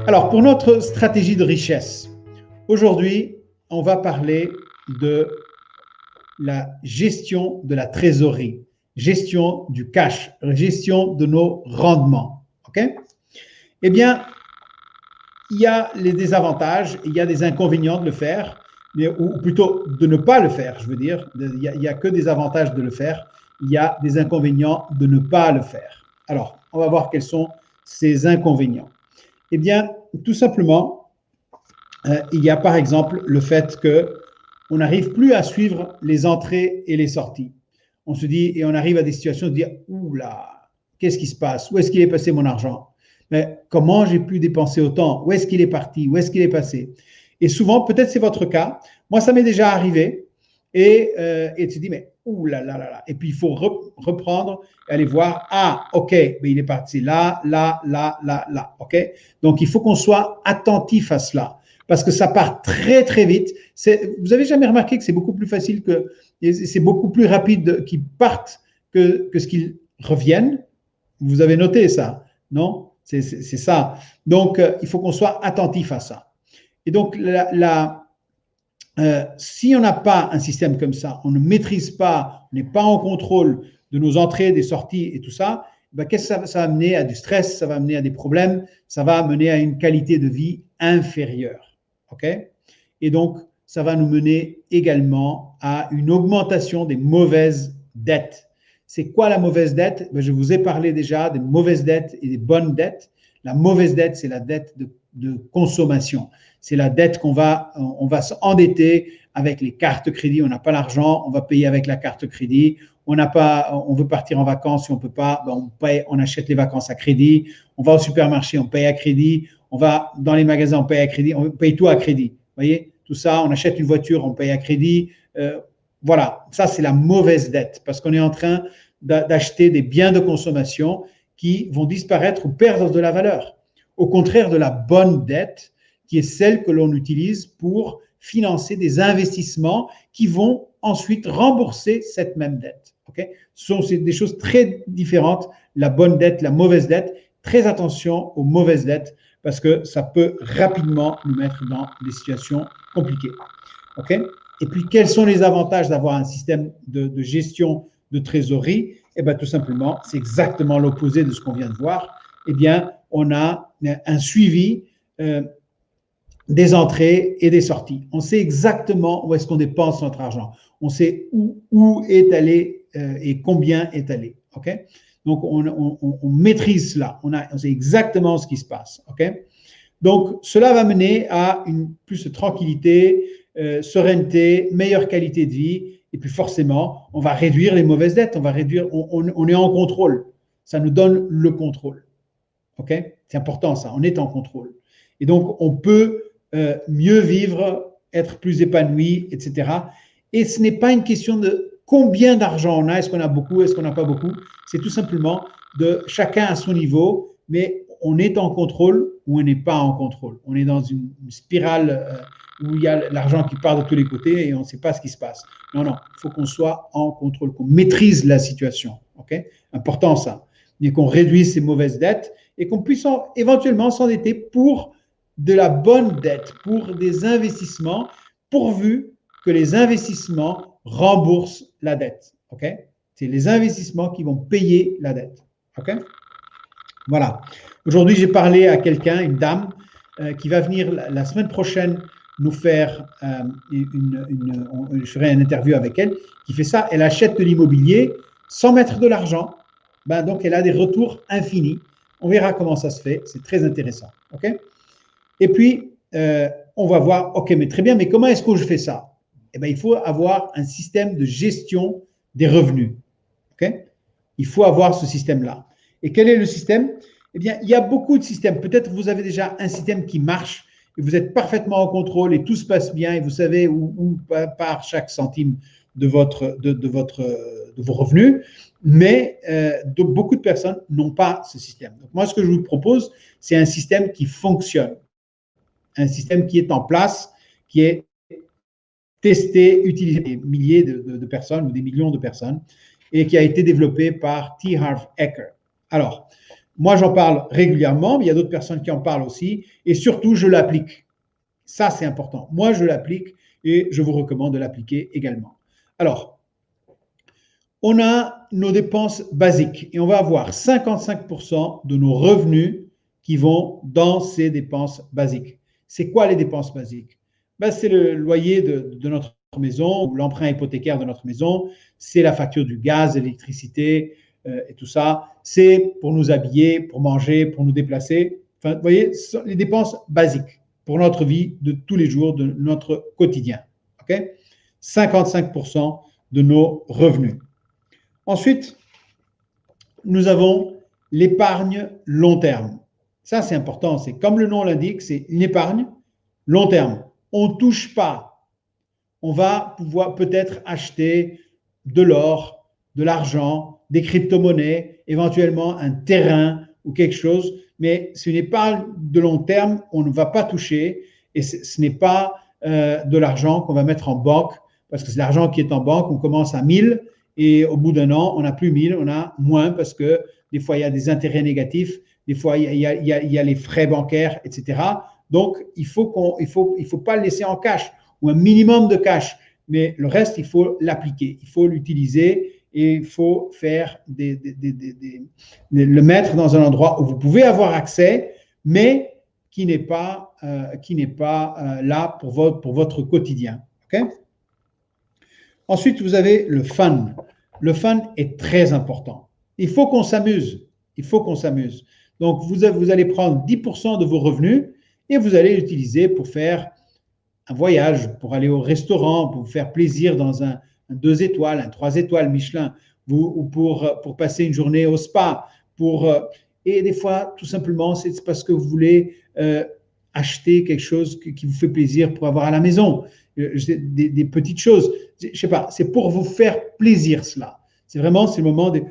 Alors, pour notre stratégie de richesse, aujourd'hui, on va parler de la gestion de la trésorerie, gestion du cash, gestion de nos rendements. OK? Eh bien, il y a les désavantages, il y a des inconvénients de le faire, mais, ou plutôt de ne pas le faire, je veux dire. Il n'y a que des avantages de le faire, il y a des inconvénients de ne pas le faire. Alors, on va voir quels sont ces inconvénients. Eh bien, tout simplement, il y a par exemple le fait qu'on n'arrive plus à suivre les entrées et les sorties. On se dit, et on arrive à des situations de dire, oula, qu'est-ce qui se passe? Où est-ce qu'il est passé mon argent? Mais comment j'ai pu dépenser autant? Où est-ce qu'il est parti? Où est-ce qu'il est passé? Et souvent, peut-être c'est votre cas. Moi, ça m'est déjà arrivé. Et tu te dis, mais oulala. Et puis, il faut reprendre et aller voir, ah, OK, mais il est parti là. OK? Donc, il faut qu'on soit attentif à cela. Parce que ça part très, très vite. Vous avez jamais remarqué que c'est beaucoup plus facile c'est beaucoup plus rapide qu'ils partent que ce qu'ils reviennent? Vous avez noté ça, non? C'est ça. Donc, il faut qu'on soit attentif à ça. Et donc, si on n'a pas un système comme ça, on ne maîtrise pas, on n'est pas en contrôle de nos entrées, des sorties et tout ça, ben, qu'est-ce que ça va amener à du stress, ça va amener à des problèmes, ça va mener à une qualité de vie inférieure. OK? Et donc, ça va nous mener également à une augmentation des mauvaises dettes. C'est quoi la mauvaise dette? Ben, je vous ai parlé déjà des mauvaises dettes et des bonnes dettes. La mauvaise dette, c'est la dette de consommation. C'est la dette on va s'endetter avec les cartes crédit. On n'a pas l'argent, on va payer avec la carte crédit. On veut partir en vacances, si on peut pas, ben on achète les vacances à crédit. On va au supermarché, on paye à crédit. On va dans les magasins, on paye à crédit. On paye tout à crédit. Vous voyez, tout ça, on achète une voiture, on paye à crédit. Voilà, ça c'est la mauvaise dette parce qu'on est en train d'acheter des biens de consommation qui vont disparaître ou perdre de la valeur. Au contraire de la bonne dette, qui est celle que l'on utilise pour financer des investissements qui vont ensuite rembourser cette même dette. Okay? Ce sont des choses très différentes, la bonne dette, la mauvaise dette. Très attention aux mauvaises dettes parce que ça peut rapidement nous mettre dans des situations compliquées. Okay? Et puis, quels sont les avantages d'avoir un système de gestion de trésorerie? Eh bien, tout simplement, c'est exactement l'opposé de ce qu'on vient de voir. Eh bien, on a un suivi des entrées et des sorties. On sait exactement où est-ce qu'on dépense notre argent. On sait où est allé et combien est allé. Okay? Donc, on maîtrise cela. On sait exactement ce qui se passe. Okay? Donc, cela va mener à plus de tranquillité, sérénité, meilleure qualité de vie. Et puis forcément, on va réduire les mauvaises dettes. On est en contrôle. Ça nous donne le contrôle. Okay? C'est important ça. On est en contrôle. Et donc, on peut mieux vivre, être plus épanoui, etc. Et ce n'est pas une question de combien d'argent on a, est-ce qu'on a beaucoup, est-ce qu'on n'a pas beaucoup. C'est tout simplement de chacun à son niveau, mais on est en contrôle ou on n'est pas en contrôle. On est dans une spirale où il y a l'argent qui part de tous les côtés et on ne sait pas ce qui se passe. Non, il faut qu'on soit en contrôle, qu'on maîtrise la situation. Okay? Important ça. Et qu'on réduise ces mauvaises dettes et qu'on puisse éventuellement s'endetter pour de la bonne dette, pour des investissements, pourvu que les investissements remboursent la dette. Okay? C'est les investissements qui vont payer la dette. Okay? Voilà. Aujourd'hui, j'ai parlé à quelqu'un, une dame, qui va venir la semaine prochaine nous faire je ferai une interview avec elle, qui fait ça. Elle achète de l'immobilier sans mettre de l'argent. Ben, donc, elle a des retours infinis. On verra comment ça se fait. C'est très intéressant. Okay? Et puis, on va voir, OK, mais très bien, mais comment est-ce que je fais ça? Eh bien, il faut avoir un système de gestion des revenus. Okay? Il faut avoir ce système-là. Et quel est le système? Eh bien, il y a beaucoup de systèmes. Peut-être que vous avez déjà un système qui marche et vous êtes parfaitement en contrôle et tout se passe bien et vous savez où part chaque centime de vos revenus. Mais beaucoup de personnes n'ont pas ce système. Donc, moi, ce que je vous propose, c'est un système qui fonctionne. Un système qui est en place, qui est testé, utilisé par des milliers de personnes ou des millions de personnes et qui a été développé par T. Harv Eker. Alors, Moi, j'en parle régulièrement, mais il y a d'autres personnes qui en parlent aussi. Et surtout, je l'applique. Ça, c'est important. Moi, je l'applique et je vous recommande de l'appliquer également. Alors, on a nos dépenses basiques et on va avoir 55% de nos revenus qui vont dans ces dépenses basiques. C'est quoi les dépenses basiques? Ben, c'est le loyer de notre maison ou l'emprunt hypothécaire de notre maison, c'est la facture du gaz, l'électricité et tout ça. C'est pour nous habiller, pour manger, pour nous déplacer. Enfin, vous voyez, ce sont les dépenses basiques pour notre vie de tous les jours, de notre quotidien. Okay? 55% de nos revenus. Ensuite, nous avons l'épargne long terme. Ça, c'est important. C'est comme le nom l'indique, c'est une épargne long terme. On ne touche pas. On va pouvoir peut-être acheter de l'or, de l'argent, des crypto-monnaies, éventuellement un terrain ou quelque chose, mais c'est une épargne de long terme, on ne va pas toucher et ce n'est pas de l'argent qu'on va mettre en banque, parce que c'est l'argent qui est en banque, on commence à 1000 et au bout d'un an, on n'a plus 1000, on a moins parce que des fois, il y a des intérêts négatifs, des fois, il y a les frais bancaires, etc. Donc, il ne faut pas le laisser en cash ou un minimum de cash, mais le reste, il faut l'appliquer, il faut l'utiliser et il faut faire le mettre dans un endroit où vous pouvez avoir accès, mais qui n'est pas là pour votre quotidien. Okay? Ensuite, vous avez le fun. Le fun est très important. Il faut qu'on s'amuse. Il faut qu'on s'amuse. Donc, vous allez prendre 10% de vos revenus et vous allez l'utiliser pour faire un voyage, pour aller au restaurant, pour vous faire plaisir dans un 2 étoiles, un 3 étoiles Michelin, ou pour passer une journée au spa. Et des fois, tout simplement, c'est parce que vous voulez acheter quelque chose qui vous fait plaisir pour avoir à la maison. Des petites choses. Je ne sais pas, c'est pour vous faire plaisir cela. C'est le moment de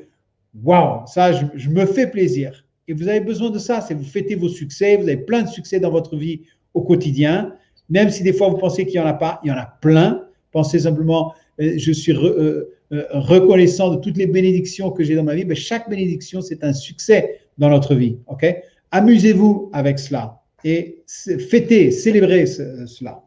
waouh, ça, je me fais plaisir. Et vous avez besoin de ça, c'est vous fêtez vos succès, vous avez plein de succès dans votre vie au quotidien. Même si des fois vous pensez qu'il n'y en a pas, il y en a plein. Pensez simplement, je suis reconnaissant de toutes les bénédictions que j'ai dans ma vie. Mais chaque bénédiction, c'est un succès dans notre vie. Okay? Amusez-vous avec cela et fêtez, célébrez cela.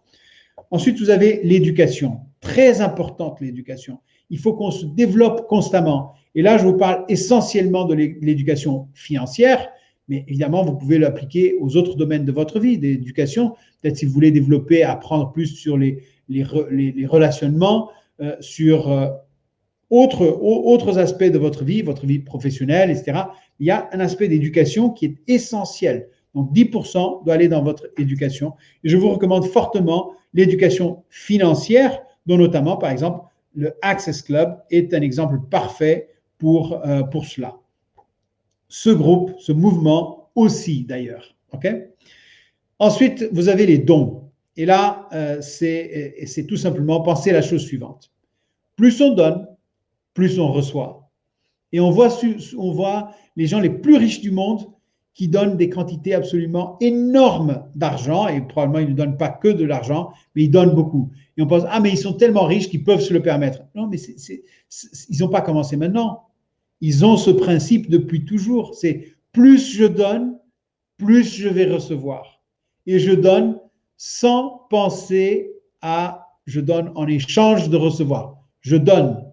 Ensuite, vous avez l'éducation. Très importante, l'éducation. Il faut qu'on se développe constamment. Et là, je vous parle essentiellement de l'éducation financière, mais évidemment, vous pouvez l'appliquer aux autres domaines de votre vie, d'éducation. Peut-être si vous voulez développer, apprendre plus sur les relationnements, sur autres aspects de votre vie professionnelle, etc. Il y a un aspect d'éducation qui est essentiel. Donc, 10% doit aller dans votre éducation. Et je vous recommande fortement l'éducation financière, dont notamment, par exemple, le Access Club est un exemple parfait pour cela. Ce groupe, ce mouvement aussi d'ailleurs. Okay? Ensuite, vous avez les dons. Et là, c'est tout simplement penser la chose suivante. Plus on donne, plus on reçoit. Et on voit les gens les plus riches du monde qui donnent des quantités absolument énormes d'argent, et probablement ils ne donnent pas que de l'argent, mais ils donnent beaucoup. Et on pense, ah mais ils sont tellement riches qu'ils peuvent se le permettre. Non, mais ils n'ont pas commencé maintenant. Ils ont ce principe depuis toujours. C'est plus je donne, plus je vais recevoir. Et je donne sans penser à je donne en échange de recevoir. Je donne.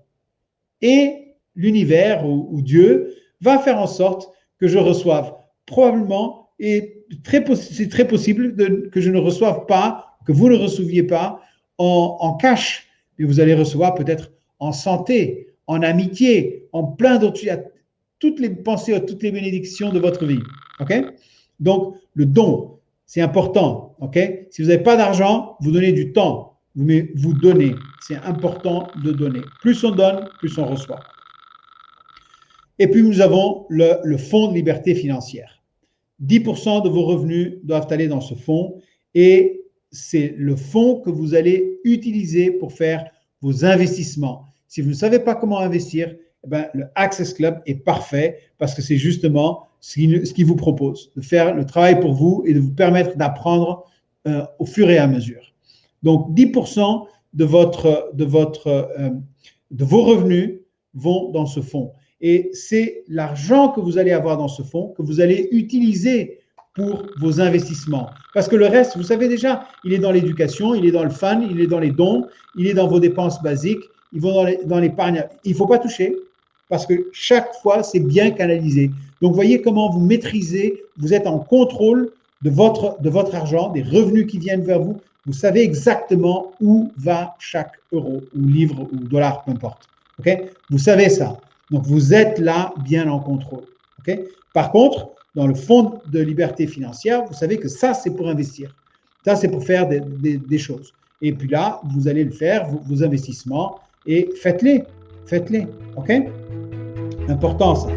Et l'univers ou Dieu va faire en sorte que je reçoive. Probablement, et c'est très possible que je ne reçoive pas, que vous ne receviez pas en cash, mais vous allez recevoir peut-être en santé, en amitié, en plein d'autres. Toutes les pensées, toutes les bénédictions de votre vie. Okay? Donc, le don, c'est important. Okay? Si vous n'avez pas d'argent, vous donnez du temps, mais vous donnez. C'est important de donner. Plus on donne, plus on reçoit. Et puis, nous avons le fonds de liberté financière. 10% de vos revenus doivent aller dans ce fonds et c'est le fonds que vous allez utiliser pour faire vos investissements. Si vous ne savez pas comment investir, eh bien, le Access Club est parfait parce que c'est justement ce qu'il vous propose, de faire le travail pour vous et de vous permettre d'apprendre au fur et à mesure. Donc, 10% de vos revenus vont dans ce fonds. Et c'est l'argent que vous allez avoir dans ce fonds que vous allez utiliser pour vos investissements. Parce que le reste, vous savez déjà, il est dans l'éducation, il est dans le fun, il est dans les dons, il est dans vos dépenses basiques, il va dans l'épargne. Il ne faut pas toucher parce que chaque fois, c'est bien canalisé. Donc, voyez comment vous maîtrisez, vous êtes en contrôle de votre argent, des revenus qui viennent vers vous. Vous savez exactement où va chaque euro ou livre ou dollar, peu importe. Okay? Vous savez ça. Donc, vous êtes là bien en contrôle. Okay? Par contre, dans le fonds de liberté financière, vous savez que ça, c'est pour investir. Ça, c'est pour faire des choses. Et puis là, vous allez le faire, vos investissements, et faites-les. Faites-les. OK? Important, ça.